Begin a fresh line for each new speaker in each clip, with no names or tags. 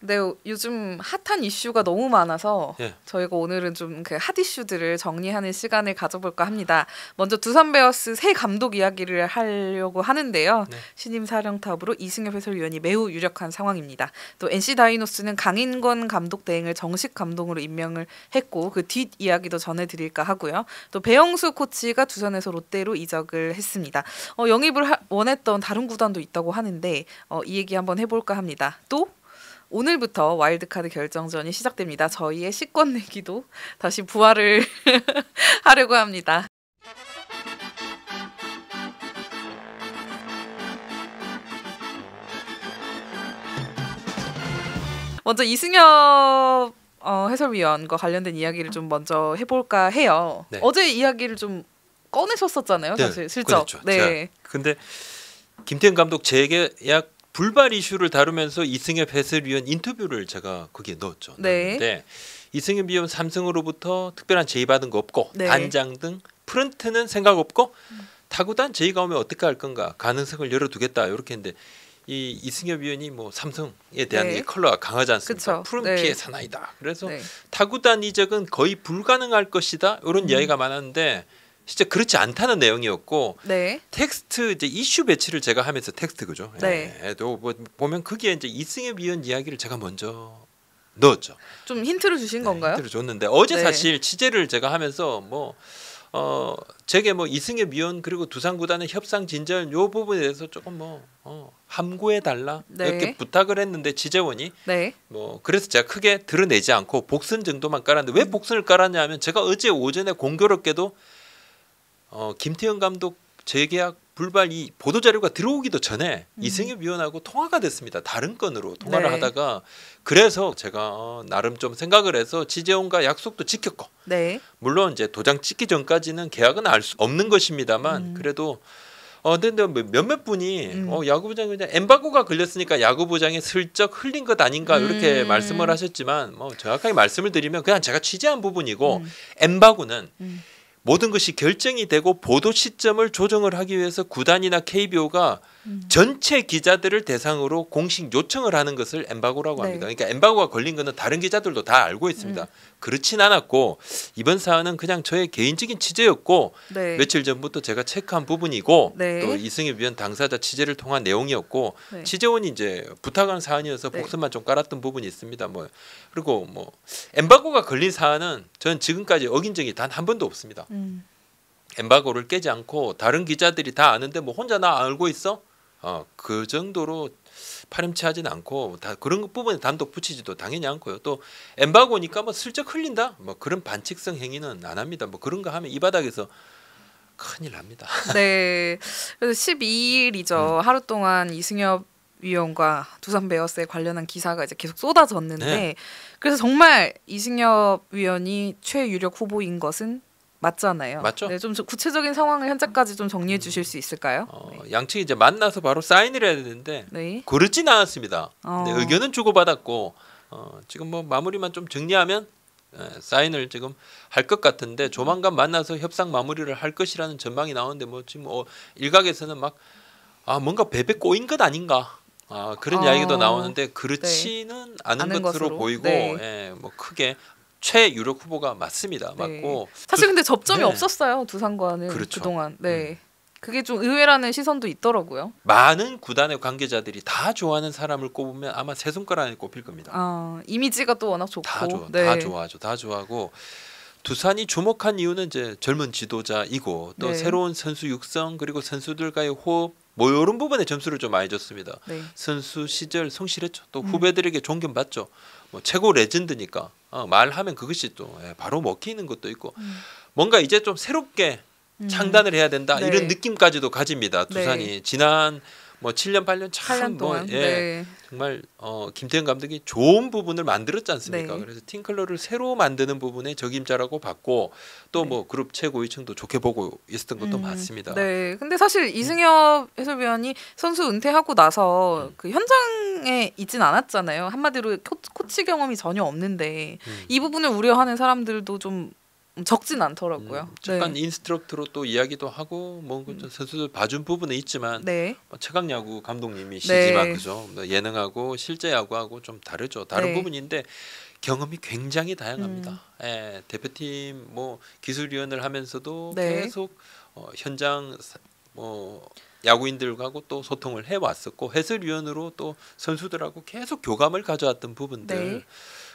네, 요즘 핫한 이슈가 너무 많아서
예.
저희가 오늘은 좀 그 핫 이슈들을 정리하는 시간을 가져볼까 합니다. 먼저 두산 베어스 새 감독 이야기를 하려고 하는데요.
네.
신임 사령탑으로 이승엽 해설위원이 매우 유력한 상황입니다. 또 NC 다이노스는 강인권 감독 대행을 정식 감독으로 임명을 했고 그 뒷 이야기도 전해드릴까 하고요. 또 배영수 코치가 두산에서 롯데로 이적을 했습니다. 영입을 원했던 다른 구단도 있다고 하는데 이 얘기 한번 해볼까 합니다. 또 오늘부터 와일드카드 결정전이 시작됩니다. 저희의 시권 내기도 다시 부활을 하려고 합니다. 먼저 이승엽 해설위원과 관련된 이야기를 좀 먼저 해볼까 해요.
네.
어제 이야기를 좀 꺼내셨었잖아요.
네,
사실 슬쩍.
그렇죠.
네.
근데 김태형 감독 재계약 불발 이슈를 다루면서 이승엽 해설위원 인터뷰를 제가 거기에 넣었죠.
네.
네. 이승엽 위원 삼성으로부터 특별한 제의 받은 거 없고
네.
단장 등 프런트는 생각 없고 타구단 제의가 오면 어떻게 할 건가 가능성을 열어두겠다 이렇게 했는데 이 이승엽 위원이 뭐 삼성에 대한
네.
이 컬러가 강하지 않습니까?
그쵸.
푸른
네.
피의 사나이다. 그래서
네.
타구단 이적은 거의 불가능할 것이다 이런 이야기가 많았는데 진짜 그렇지 않다는 내용이었고
네.
텍스트 이제 이슈 배치를 제가 하면서 텍스트 그죠?
네.
예, 또 뭐 보면 거기에 이제 이승엽 위원 이야기를 제가 먼저 넣었죠.
좀 힌트를 주신 건가요?
힌트를 줬는데 어제
네.
사실 취재를 제가 하면서 제게 뭐 이승엽 위원 그리고 두산 구단의 협상 진전 요 부분에 대해서 조금 함구해 달라
네.
이렇게 부탁을 했는데 취재원이
네.
뭐 그래서 제가 크게 드러내지 않고 복선 정도만 깔았는데 왜 복선을 깔았냐면 제가 어제 오전에 공교롭게도 김태형 감독 재계약 불발 이 보도 자료가 들어오기도 전에 이승엽 위원하고 통화가 됐습니다. 다른 건으로 통화를
네.
하다가 그래서 제가 나름 좀 생각을 해서 취재원과 약속도 지켰고
네.
물론 이제 도장 찍기 전까지는 계약은 알 수 없는 것입니다만 그래도 근데 몇몇 분이 야구부장이 그냥 엠바고가 걸렸으니까 야구부장이 슬쩍 흘린 것 아닌가 이렇게 말씀을 하셨지만 뭐 정확하게 말씀을 드리면 그냥 제가 취재한 부분이고 엠바고는 모든 것이 결정이 되고 보도 시점을 조정을 하기 위해서 구단이나 KBO가 전체 기자들을 대상으로 공식 요청을 하는 것을 엠바고라고
네.
합니다. 그러니까 엠바고가 걸린 것은 다른 기자들도 다 알고 있습니다. 그렇진 않았고 이번 사안은 그냥 저의 개인적인 취재였고
네.
며칠 전부터 제가 체크한 부분이고
네.
또 이승엽 위원 당사자 취재를 통한 내용이었고
네.
취재원이 이제 부탁한 사안이어서
네.
복선만 좀 깔았던 부분이 있습니다. 뭐 그리고 뭐 엠바고가 걸린 사안은 저는 지금까지 어긴 적이 단 한 번도 없습니다. 엠바고를 깨지 않고 다른 기자들이 다 아는데 뭐 혼자 나 알고 있어? 그 정도로 파렴치하지는 않고 다 그런 부분에 단독 붙이지도 당연히 않고요. 또 엠바고니까 뭐 슬쩍 흘린다 뭐 그런 반칙성 행위는 안 합니다. 뭐 그런 거 하면 이 바닥에서 큰일 납니다.
네. 그래서 12일이죠. 하루 동안 이승엽 위원과 두산 베어스에 관련한 기사가 이제 계속 쏟아졌는데
네.
그래서 정말 이승엽 위원이 최유력 후보인 것은 맞잖아요.
맞죠?
네, 좀 구체적인 상황을 현재까지 좀 정리해 주실 수 있을까요?
양측이 이제 만나서 바로 사인을 해야 되는데
네.
그렇진 않았습니다. 근데 의견은 주고받았고 지금 뭐 마무리만 좀 정리하면 사인을 지금 할 것 같은데 조만간 만나서 협상 마무리를 할 것이라는 전망이 나오는데 뭐 지금 일각에서는 막 뭔가 베베 꼬인 것 아닌가 그런 이야기도 나오는데 그렇지는 않은 것으로 보이고
네.
뭐 크게 최유력 후보가 맞습니다.
네.
맞고
사실 근데 접점이
네.
없었어요. 두산과는
그렇죠.
그동안. 네. 그게 좀 의외라는 시선도 있더라고요.
많은 구단의 관계자들이 다 좋아하는 사람을 꼽으면 아마 세 손가락 안에 꼽힐 겁니다.
이미지가 또 워낙 좋고.
다 좋아,
네.
다 좋아하죠, 다 좋아하고 두산이 주목한 이유는 이제 젊은 지도자이고 또
네.
새로운 선수 육성 그리고 선수들과의 호흡 뭐 이런 부분에 점수를 좀 많이 줬습니다.
네.
선수 시절 성실했죠. 또 후배들에게 존경받죠. 뭐 최고 레전드니까 말하면 그것이 또 바로 먹히는 것도 있고 뭔가 이제 좀 새롭게 창단을 해야 된다
네.
이런 느낌까지도 가집니다. 두산이
네.
지난 뭐 7년 8년 참
8년 동안. 네.
정말 김태형 감독이 좋은 부분을 만들었지 않습니까?
네.
그래서 팀컬러를 새로 만드는 부분에 적임자라고 봤고 또 뭐 그룹 최고위층도 좋게 보고 있었던 것도 맞습니다.
네. 근데 사실 이승엽 해설위원이 선수 은퇴하고 나서 그 현장에 있진 않았잖아요. 한마디로 코치 경험이 전혀 없는데 이 부분을 우려하는 사람들도 좀 적진 않더라고요.
잠깐
네.
인스트럭터로 또 이야기도 하고 뭐 선수들 봐준 부분은 있지만
네.
최강야구 감독님이시지만
네.
그죠? 예능하고 실제 야구하고 좀 다르죠. 다른
네.
부분인데 경험이 굉장히 다양합니다. 예, 대표팀 뭐 기술위원을 하면서도
네.
계속 현장 뭐 야구인들하고 또 소통을 해왔었고 해설위원으로 또 선수들하고 계속 교감을 가져왔던 부분들
네.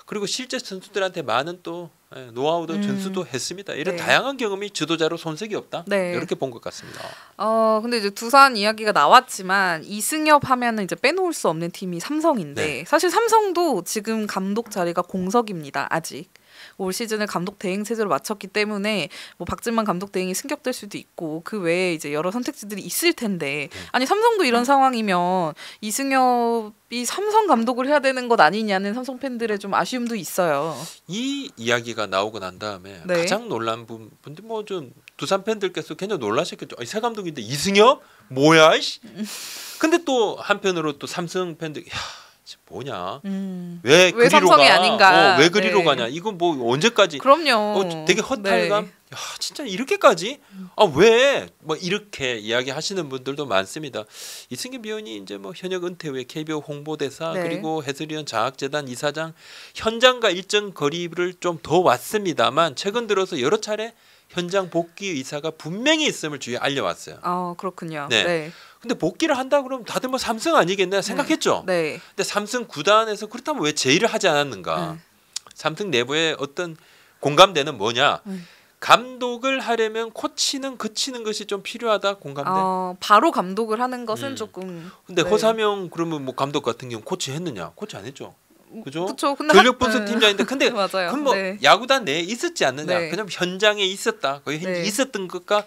그리고 실제 선수들한테 많은 또 노하우도 전수도 했습니다. 이런
네.
다양한 경험이 지도자로 손색이 없다.
네.
이렇게 본 것 같습니다.
근데 이제 두산 이야기가 나왔지만 이승엽 하면은 이제 빼놓을 수 없는 팀이 삼성인데
네.
사실 삼성도 지금 감독 자리가 공석입니다. 아직. 올 시즌을 감독 대행 체제로 마쳤기 때문에 뭐 박진만 감독 대행이 승격될 수도 있고 그 외에 이제 여러 선택지들이 있을 텐데 아니 삼성도 이런 상황이면 이승엽이 삼성 감독을 해야 되는 것 아니냐는 삼성 팬들의 좀 아쉬움도 있어요.
이 이야기가 나오고 난 다음에
네.
가장 놀란 분들 뭐 좀 두산 팬들께서 굉장히 놀라셨겠죠. 새 감독인데 이승엽 뭐야? 이씨. 근데 또 한편으로 또 삼성 팬들 야 뭐냐? 왜 그리로
삼성이
가?
아닌가?
왜 그리로
네.
가냐? 이건 뭐 언제까지?
그럼요.
되게 허탈감.
네.
야 진짜 이렇게까지? 왜? 뭐 이렇게 이야기하시는 분들도 많습니다. 이승엽 위원이 이제 뭐 현역 은퇴 후에 KBO 홍보대사
네.
그리고 해설위원 장학재단 이사장 현장과 일정 거리를 좀 더 왔습니다만 최근 들어서 여러 차례 현장 복귀 의사가 분명히 있음을 주위에 알려왔어요.
그렇군요.
네.
네.
근데 복귀를 한다 그러면 다들 뭐 삼성 아니겠나 생각했죠.
네.
근데 삼성 구단에서 그렇다면 왜 제의를 하지 않았는가? 삼성 내부에 어떤 공감대는 뭐냐? 감독을 하려면 코치는 그치는 것이 좀 필요하다 공감대.
바로 감독을 하는 것은 조금.
근데
네.
허삼영 그러면 뭐 감독 같은 경우 코치 했느냐? 코치 안 했죠. 그죠?
그쵸. 근데
전력 분석 팀장인데 근데
맞아요.
그럼 뭐
네.
야구단 내에 있었지 않느냐?
네.
그냥 현장에 있었다. 거기
네.
있었던 것과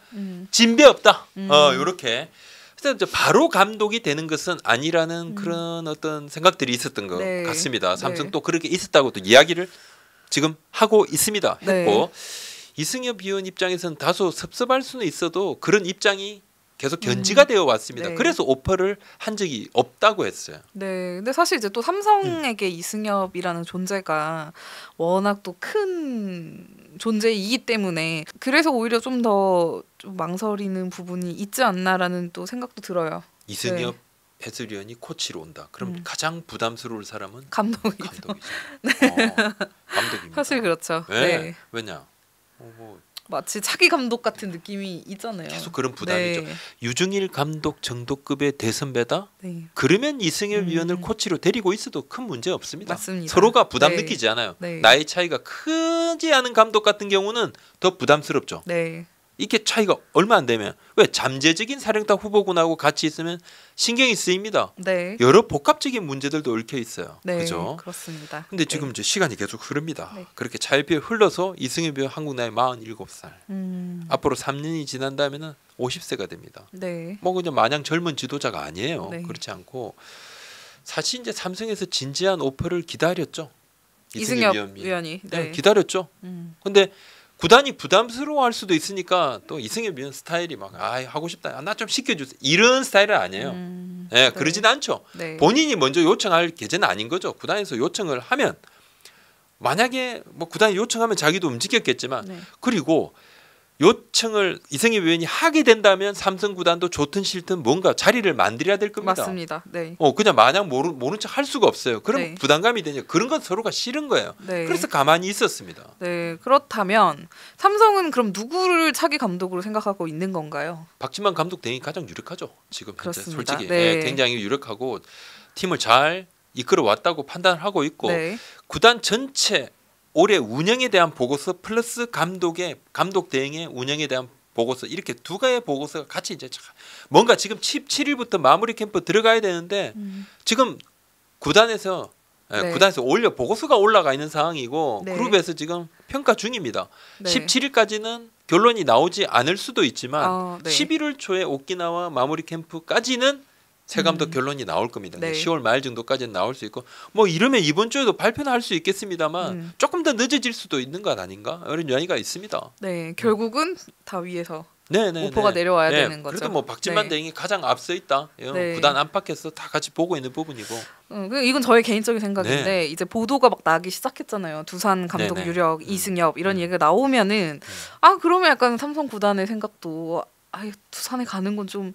진배 없다. 요렇게. 그래서 이제 바로 감독이 되는 것은 아니라는 그런 어떤 생각들이 있었던 것
네.
같습니다.
네.
삼성 또 그렇게 있었다고 또 이야기를 지금 하고 있습니다.
네.
했고 이승엽 위원 입장에서는 다소 섭섭할 수는 있어도 그런 입장이 계속 견지가 되어 왔습니다.
네.
그래서 오퍼를 한 적이 없다고 했어요.
네, 근데 사실 이제 또 삼성에게 이승엽이라는 존재가 워낙 또 큰 존재이기 때문에 그래서 오히려 좀 더 좀 망설이는 부분이 있지 않나라는 또 생각도 들어요.
이승엽 해설위원이 코치로 온다. 그럼 가장 부담스러울 사람은
감독이죠.
감독이죠. 감독입니다.
사실 그렇죠.
왜?
네.
왜냐? 뭐
마치 차기 감독 같은 느낌이 있잖아요.
계속 그런 부담이죠.
네.
유중일 감독 정도급의 대선배다.
네.
그러면 이승엽 위원을 코치로 데리고 있어도 큰 문제 없습니다.
맞습니다.
서로가 부담
네.
느끼지 않아요.
네.
나이 차이가 크지 않은 감독 같은 경우는 더 부담스럽죠.
네.
이게 차이가 얼마 안 되면 왜 잠재적인 사령탑 후보군하고 같이 있으면 신경이 쓰입니다.
네.
여러 복합적인 문제들도 얽혀 있어요.
네.
그죠?
그렇습니다.
근데 지금 이제 시간이 계속 흐릅니다.
네.
그렇게 차일피에 흘러서 이승엽 위원 한국 나이 47살. 앞으로 3년이 지난다면은 50세가 됩니다.
네.
뭐 그냥 마냥 젊은 지도자가 아니에요.
네.
그렇지 않고 사실 이제 삼성에서 진지한 오퍼를 기다렸죠.
이승엽
위원이.
위원이.
네,
네.
기다렸죠. 근데 구단이 부담스러워할 수도 있으니까 또 이승엽 위원 스타일이 막 하고 싶다. 나 좀 시켜주세요. 이런 스타일은 아니에요. 네, 그러진 않죠.
네.
본인이 먼저 요청할 계제는 아닌 거죠. 구단에서 요청을 하면 만약에 뭐 구단이 요청하면 자기도 움직였겠지만
네.
그리고 요청을 이승엽 위원이 하게 된다면 삼성 구단도 좋든 싫든 뭔가 자리를 만들어야 될 겁니다.
맞습니다. 네.
그냥 마냥 모른 척 할 수가 없어요. 그럼
네.
부담감이 되냐? 그런 건 서로가 싫은 거예요.
네.
그래서 가만히 있었습니다.
네, 그렇다면 삼성은 그럼 누구를 차기 감독으로 생각하고 있는 건가요?
박진만 감독 대행이 가장 유력하죠. 지금 현재
그렇습니다.
솔직히
네.
굉장히 유력하고 팀을 잘 이끌어 왔다고 판단을 하고 있고
네.
구단 전체 올해 운영에 대한 보고서 플러스 감독 대행의 운영에 대한 보고서 이렇게 두 가지의 보고서가 같이 이제 뭔가 지금 17일부터 마무리 캠프 들어가야 되는데 지금 구단에서
네.
구단에서 보고서가 올라가 있는 상황이고
네.
그룹에서 지금 평가 중입니다.
네.
17일까지는 결론이 나오지 않을 수도 있지만
네.
11월 초에 오키나와 마무리 캠프까지는 새 감독 결론이 나올 겁니다.
네.
10월 말 정도까지는 나올 수 있고 뭐 이러면 이번 주에도 발표는 할 수 있겠습니다만 조금 더 늦어질 수도 있는 것 아닌가 이런 이야기가 있습니다.
네, 결국은 다 위에서 오퍼가 내려와야 되는 거죠.
그래도 뭐 박진만 대행이 가장 앞서 있다. 구단 안팎에서 다 같이 보고 있는 부분이고.
이건 저의 개인적인 생각인데 이제 보도가 막 나기 시작했잖아요. 두산 감독 유력 이승엽 이런 얘기가 나오면은 그러면 약간 삼성 구단의 생각도 두산에 가는 건 좀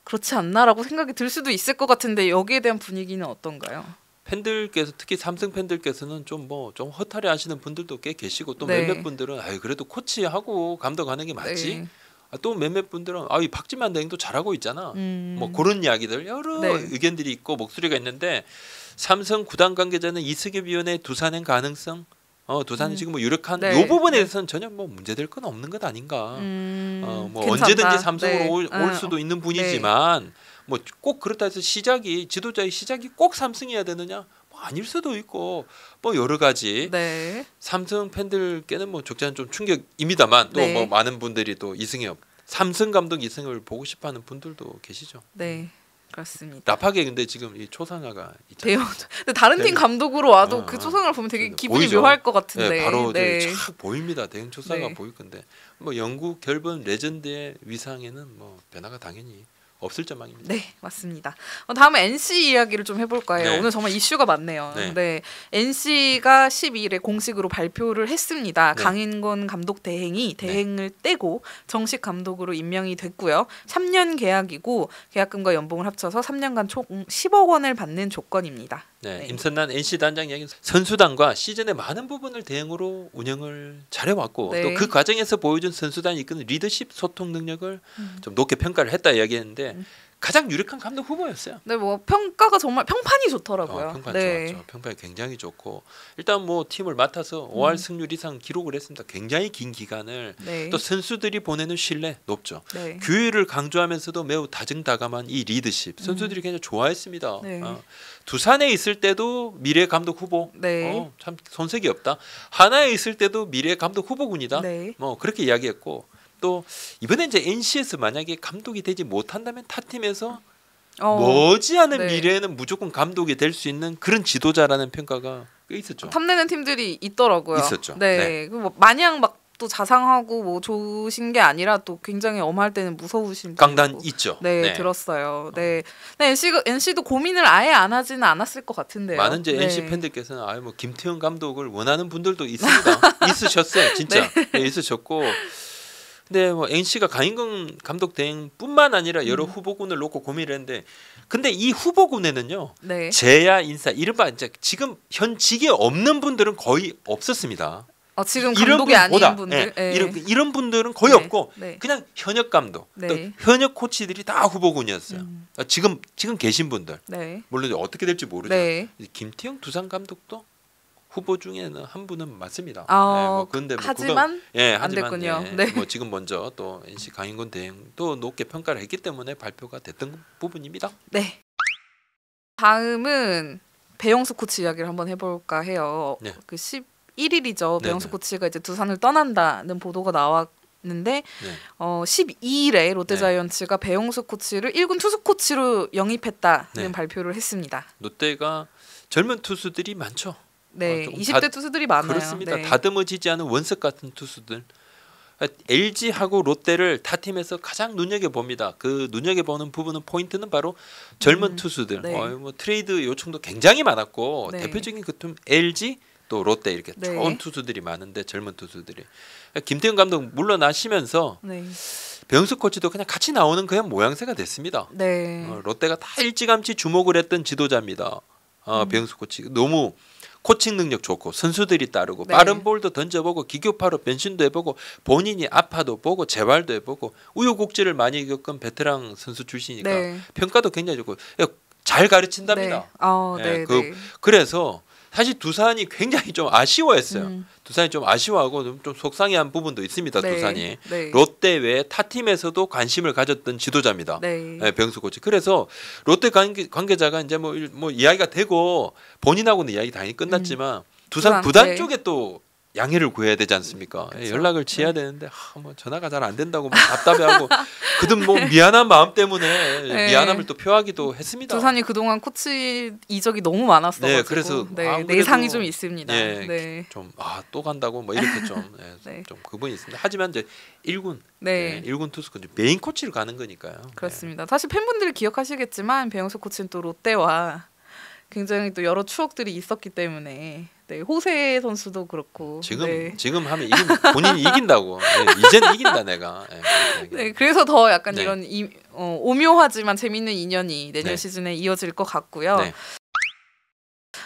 그렇지 않나라고 생각이 들 수도 있을 것 같은데 여기에 대한 분위기는 어떤가요?
팬들께서 특히 삼성 팬들께서는 좀 허탈해 하시는 분들도 꽤 계시고 또 몇몇 분들은 그래도 코치하고 감독하는 게 맞지. 또 몇몇 분들은 이 박진만 대행도 잘하고 있잖아. 뭐 그런 이야기들 여러 의견들이 있고 목소리가 있는데 삼성 구단 관계자는 이승엽 위원의 두산행 가능성 두산이 지금 뭐 유력한 이 부분에 대해서는 전혀 뭐 문제될 건 없는 것 아닌가. 뭐 언제든지 삼성으로 올 수도 있는 분이지만 뭐 꼭 그렇다 해서 지도자의 시작이 꼭 삼성이어야 되느냐? 뭐 아닐 수도 있고 뭐 여러 가지 삼성 팬들께는 뭐 적잖은 좀 충격입니다만 또 뭐 많은 분들이 또 이승엽 삼성 감독 이승엽을 보고 싶어하는 분들도 계시죠.
네. 그렇습니다.
라팍에 근데 지금 이 초상화가 있잖아요.
근데 다른 팀 감독으로 와도 그 초상화를 보면 되게 기분이
보이죠?
묘할 것 같은데.
바로 쫙 보입니다. 대형 초상화 보일 건데 뭐 영국 결번 레전드의 위상에는 뭐 변화가 당연히 없을 전망입니다.
네, 맞습니다. 다음에 NC 이야기를 좀 해볼까 해요. 오늘 정말 이슈가 많네요. NC가 12일에 공식으로 발표를 했습니다. 강인권 감독 대행을 떼고 정식 감독으로 임명이 됐고요. 3년 계약이고 계약금과 연봉을 합쳐서 3년간 총 10억 원을 받는 조건입니다.
임선란 NC 단장 이야기는 선수단과 시즌의 많은 부분을 대행으로 운영을 잘해왔고 또 그 과정에서 보여준 선수단이 이끄는 리더십 소통 능력을 좀 높게 평가를 했다 이야기했는데 가장 유력한 감독 후보였어요.
네, 뭐 평가가 정말 평판이 좋더라고요.
평판 좋았죠. 평판이 굉장히 좋고 일단 뭐 팀을 맡아서 5할 승률 이상 기록을 했습니다. 굉장히 긴 기간을 또 선수들이 보내는 신뢰 높죠. 규율을 강조하면서도 매우 다정다감한 이 리더십 선수들이 굉장히 좋아했습니다. 두산에 있을 때도 미래 감독 후보 참 손색이 없다. 하나에 있을 때도 미래 감독 후보군이다. 뭐 그렇게 이야기했고 또 이번에 이제 NC에서 만약에 감독이 되지 못한다면 타 팀에서 머지않은 미래에는 무조건 감독이 될 수 있는 그런 지도자라는 평가가 꽤 있었죠.
탐내는 팀들이 있더라고요.
있었죠.
뭐 마냥 막 또 자상하고 뭐 좋으신 게 아니라 또 굉장히 엄할 때는 무서우신
강단 있죠.
들었어요. NC도 고민을 아예 안 하지는 않았을 것 같은데요.
많은 이제 NC 팬들께서는 뭐 김태형 감독을 원하는 분들도 있습니다. 있으셨어요, 진짜. 있으셨고. 근데 뭐 NC가 강인권 감독 대행뿐만 아니라 여러 후보군을 놓고 고민을 했는데, 근데 이 후보군에는요, 재야 인사 이른바 이제 지금 현직에 없는 분들은 거의 없었습니다.
지금 감독이 아닌 분들,
이런 분들은 거의 없고 그냥 현역 감독, 또 현역 코치들이 다 후보군이었어요. 지금 계신 분들, 물론 어떻게 될지 모르죠. 김태형 두산 감독도 후보 중에는 한 분은 맞습니다.
그런데 하지만 안 됐군요.
뭐 지금 먼저 또 NC 강인권 대행도 높게 평가를 했기 때문에 발표가 됐던 부분입니다.
다음은 배영수 코치 이야기를 한번 해볼까 해요. 그 11일이죠. 배영수 코치가 이제 두산을 떠난다는 보도가 나왔는데 12일에 롯데자이언츠가 배영수 코치를 1군 투수 코치로 영입했다는 발표를 했습니다.
롯데가 젊은 투수들이 많죠.
20대 투수들이 많아요.
그렇습니다. 다듬어지지 않은 원석 같은 투수들. LG하고 롯데를 타 팀에서 가장 눈여겨봅니다. 그 눈여겨보는 부분은 포인트는 바로 젊은 투수들. 뭐 트레이드 요청도 굉장히 많았고 대표적인 그 팀 LG 또 롯데 이렇게 좋은 투수들이 많은데 젊은 투수들이. 김태형 감독 물러나시면서 배영수 코치도 그냥 같이 나오는 그냥 모양새가 됐습니다. 롯데가 다 일찌감치 주목을 했던 지도자입니다. 배영수 코치 너무 코칭 능력 좋고 선수들이 따르고 빠른 볼도 던져보고 기교파로 변신도 해보고 본인이 아파도 보고 재활도 해보고 우여곡절을 많이 겪은 베테랑 선수 출신이니까 평가도 굉장히 좋고 잘 가르친답니다. 그래서 사실 두산이 굉장히 좀 아쉬워했어요. 두산이 좀 아쉬워하고 좀 속상해한 부분도 있습니다. 두산이 롯데 외에 타 팀에서도 관심을 가졌던 지도자입니다. 배영수 코치. 그래서 롯데 관계자가 이제 뭐 이야기가 되고 본인하고는 이야기 당연히 끝났지만 두산 구단 쪽에 또 양해를 구해야 되지 않습니까?
그쵸.
연락을 지어야 되는데 뭐 전화가 잘 안 된다고 막 답답해하고 그든 뭐 미안한 마음 때문에
네.
미안함을 또 표하기도 했습니다.
두산이 그동안 코치 이적이 너무 많았어가지고
네, 그래서
내상이 좀 있습니다.
예,
네.
좀 또 간다고 뭐 이렇게 좀
네.
좀 그분이 있습니다. 하지만 이제 1군
네.
1군 투수 메인 코치를 가는 거니까요.
그렇습니다. 사실 팬분들이 기억하시겠지만 배영수 코치는 또 롯데와 굉장히 또 여러 추억들이 있었기 때문에 호세 선수도 그렇고
지금 하면 본인이 이긴다고. 이제는 이긴다 내가.
그래서 더 약간
네.
이런 오묘하지만 재밌는 인연이 내년
네.
시즌에 이어질 것 같고요.
네.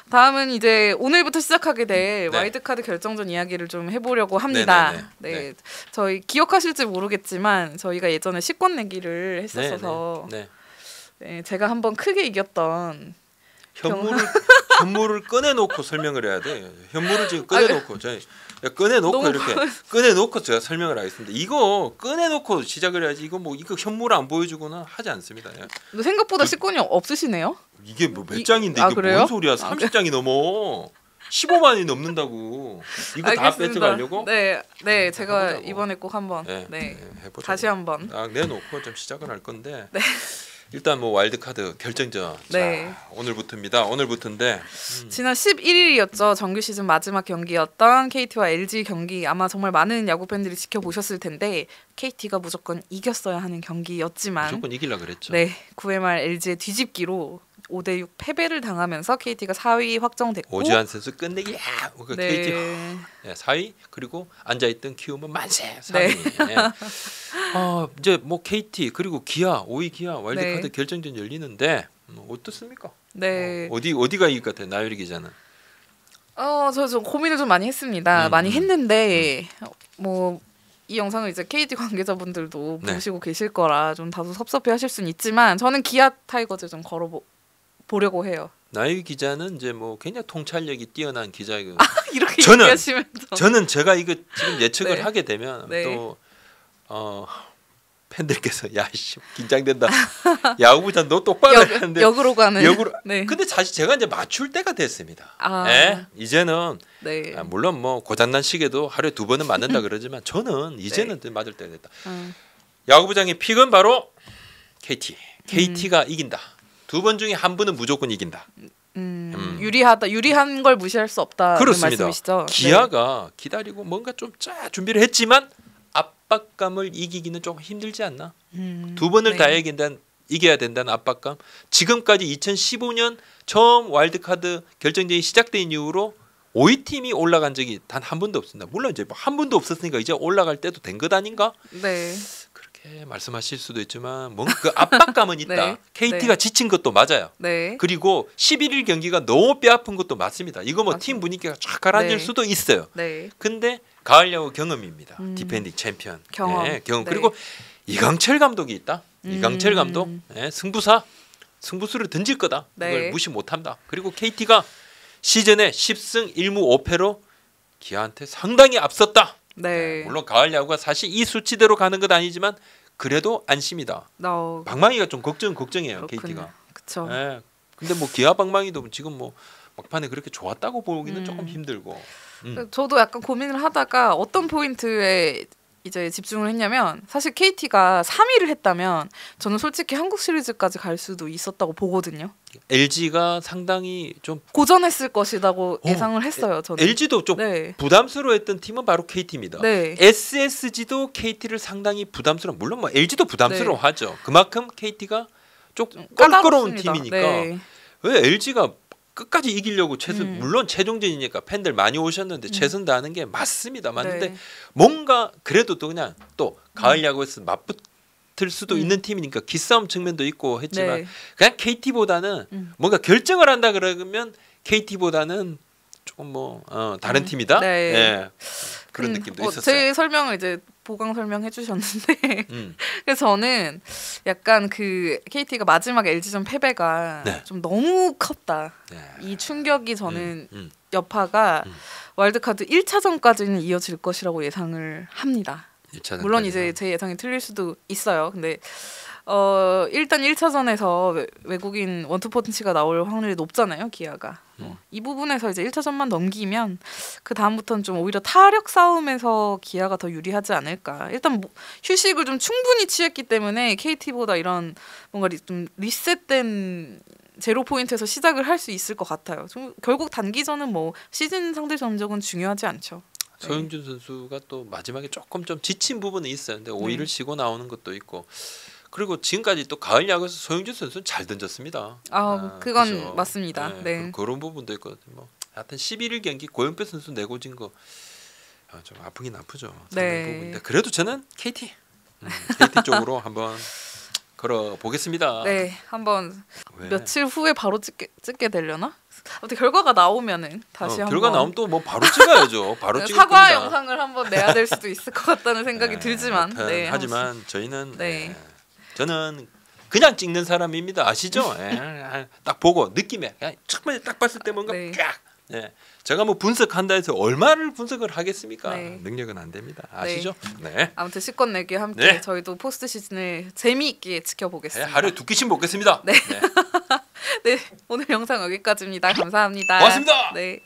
다음은 이제 오늘부터 시작하게 될
네.
와일드카드 결정전 이야기를 좀 해보려고 합니다.
네.
저희 기억하실지 모르겠지만 저희가 예전에 식권 내기를 했었어서 네, 제가 한번 크게 이겼던
현물을 꺼내놓고 설명을 해야 돼. 현물을 지금 꺼내놓고 꺼내놓고 이렇게 꺼내놓고 제가 설명을 하겠습니다. 이거 꺼내놓고 시작을 해야지. 이거 현물 안 보여주고는 하지 않습니다.
생각보다 식권이 없으시네요.
이게 뭐 몇 장인데 이게
그래요?
뭔 소리야? 30장이 넘어. 15만이 넘는다고. 이거 다 뺏어가려고?
네, 제가
해보자고.
이번에 꼭 한번
해보자고.
다시 한번
딱 내놓고 좀 시작을 할 건데 일단 뭐 와일드카드 결정전 자, 오늘부터입니다. 오늘부터인데
지난 11일이었죠. 정규 시즌 마지막 경기였던 KT와 LG 경기 아마 정말 많은 야구 팬들이 지켜보셨을 텐데 KT가 무조건 이겼어야 하는 경기였지만
무조건 이기려고 그랬죠.
9회 말 LG의 뒤집기로 5대6 패배를 당하면서 KT가 4위 확정됐고
오지환 선수 끝내기 KT 4위 그리고 앉아있던 키움은 만세 3위. 이제 뭐 KT 그리고 기아 5위 기아 와일드카드 결정전 열리는데 어떻습니까? 어디가 이길 것 같아요? 나유리 기자는.
저 고민을 좀 많이 했습니다. 많이 했는데 뭐 이 영상을 이제 KT 관계자분들도 보시고 계실 거라 좀 다소 섭섭해하실 수는 있지만 저는 기아 타이거즈 좀 보려고 해요.
나유 기자는 이제 뭐 굉장히 통찰력이 뛰어난 기자이고
이렇게 얘기하시면
저는 제가 이거 지금 예측을 하게 되면 또 팬들께서 야씨 긴장된다. 야구부장 너 똑바로 해야 하는데
역으로 가는.
근데 사실 제가 이제 맞출 때가 됐습니다. 이제는 물론 뭐 고장난 시계도 하루에 2번은 맞는다 그러지만 저는 이제는 맞을 때가 됐다. 야구부장의 픽은 바로 KT. KT가 이긴다. 2번 중에 한 분은 무조건 이긴다.
유리한 걸 무시할 수 없다는
그렇습니다.
말씀이시죠?
기아가 기다리고 뭔가 좀 준비를 했지만 압박감을 이기기는 좀 힘들지 않나? 2번을 다 이겨야 된다는 압박감. 지금까지 2015년 처음 와일드카드 결정전이 시작된 이후로 5위 팀이 올라간 적이 단 한 번도 없습니다. 물론 이제 한 번도 없었으니까 이제 올라갈 때도 된 것 아닌가? 그렇게 말씀하실 수도 있지만 뭔가 그 압박감은 있다. KT가 지친 것도 맞아요. 그리고 11일 경기가 너무 뼈아픈 것도 맞습니다. 이거 뭐 팀 분위기가 쫙 가라앉을 수도 있어요. 근데 가을 야구 경험입니다. 디펜딩 챔피언 경험. 그리고 이강철 감독이 있다. 이강철 감독 승부수를 던질 거다. 그걸 무시 못한다. 그리고 KT가 시즌에 10승 1무 5패로 기아한테 상당히 앞섰다. 물론 가을 야구가 사실 이 수치대로 가는 건 아니지만 그래도 안심이다. 방망이가 좀 걱정이에요. KT가.
그렇죠.
근데 뭐 기아 방망이도 지금 뭐 막판에 그렇게 좋았다고 보기는 조금 힘들고.
저도 약간 고민을 하다가 어떤 포인트에 이제 집중을 했냐면 사실 KT가 3위를 했다면 저는 솔직히 한국 시리즈까지 갈 수도 있었다고 보거든요.
LG가 상당히 좀
고전했을 것이라고 예상을 했어요. 저는.
LG도 좀 부담스러워했던 팀은 바로 KT입니다. SSG도 KT를 상당히 물론 뭐 LG도 부담스러워하죠. 그만큼 KT가 좀 껄끄러운 팀이니까 왜 LG가 끝까지 이기려고 물론 최종전이니까 팬들 많이 오셨는데 최선 다하는 게 맞습니다. 맞는데 뭔가 그래도 또 그냥 또 가을 야구에서 맞붙을 수도 있는 팀이니까 기싸움 측면도 있고 했지만 그냥 KT보다는 뭔가 결정을 한다 그러면 KT보다는 조금 뭐 다른 팀이다. 그런 느낌도 있었어요.
제 설명을 이제 보강 설명해 주셨는데 그래서 저는 약간 그 KT가 마지막 LG전 패배가 좀 너무 컸다. 이 충격이 저는 여파가 와일드카드 1차전까지는 이어질 것이라고 예상을 합니다. 물론 이제 제 예상이 틀릴 수도 있어요. 근데 일단 1차전에서 외국인 원투 펀치가 나올 확률이 높잖아요. 기아가. 이 부분에서 이제 1차전만 넘기면 그 다음부터는 좀 오히려 타력 싸움에서 기아가 더 유리하지 않을까. 일단 휴식을 좀 충분히 취했기 때문에 KT보다 이런 뭔가 좀 리셋된 제로 포인트에서 시작을 할 수 있을 것 같아요. 좀 결국 단기전은 뭐 시즌 상대 전적은 중요하지 않죠.
서영준 선수가 또 마지막에 조금 좀 지친 부분이 있어요. 근데 오일을 쉬고 나오는 것도 있고. 그리고 지금까지 또 가을 야구에서 소영준 선수는 잘 던졌습니다.
그건
그죠?
맞습니다. 네.
그런 부분도 있거든요. 뭐 하여튼 11일 경기 고영표 선수 내고 진 거 좀 아프긴 아프죠.
네.
부분인데 그래도 저는 KT KT 쪽으로 한번 걸어 보겠습니다.
네, 한번
왜?
며칠 후에 바로 찍게 되려나? 아무튼 결과가 나오면은 다시 한번
결과 나오면 또 뭐 바로 찍어야죠. 바로 찍을
사과
겁니다.
영상을 한번 내야 될 수도 있을 것 같다는 생각이 들지만
하지만 저희는
네.
저는 그냥 찍는 사람입니다. 아시죠? 딱 보고 느낌에 그냥 처음에 딱 봤을 때 뭔가 쫙. 제가 뭐 분석한다 해서 얼마를 분석을 하겠습니까? 능력은 안 됩니다. 아시죠? 네.
아무튼 시권 내기 함께 저희도 포스트 시즌을 재미있게 지켜보겠습니다.
하루에 2끼씩 먹겠습니다.
네. 네, 오늘 영상 여기까지입니다. 감사합니다.
고맙습니다.
네.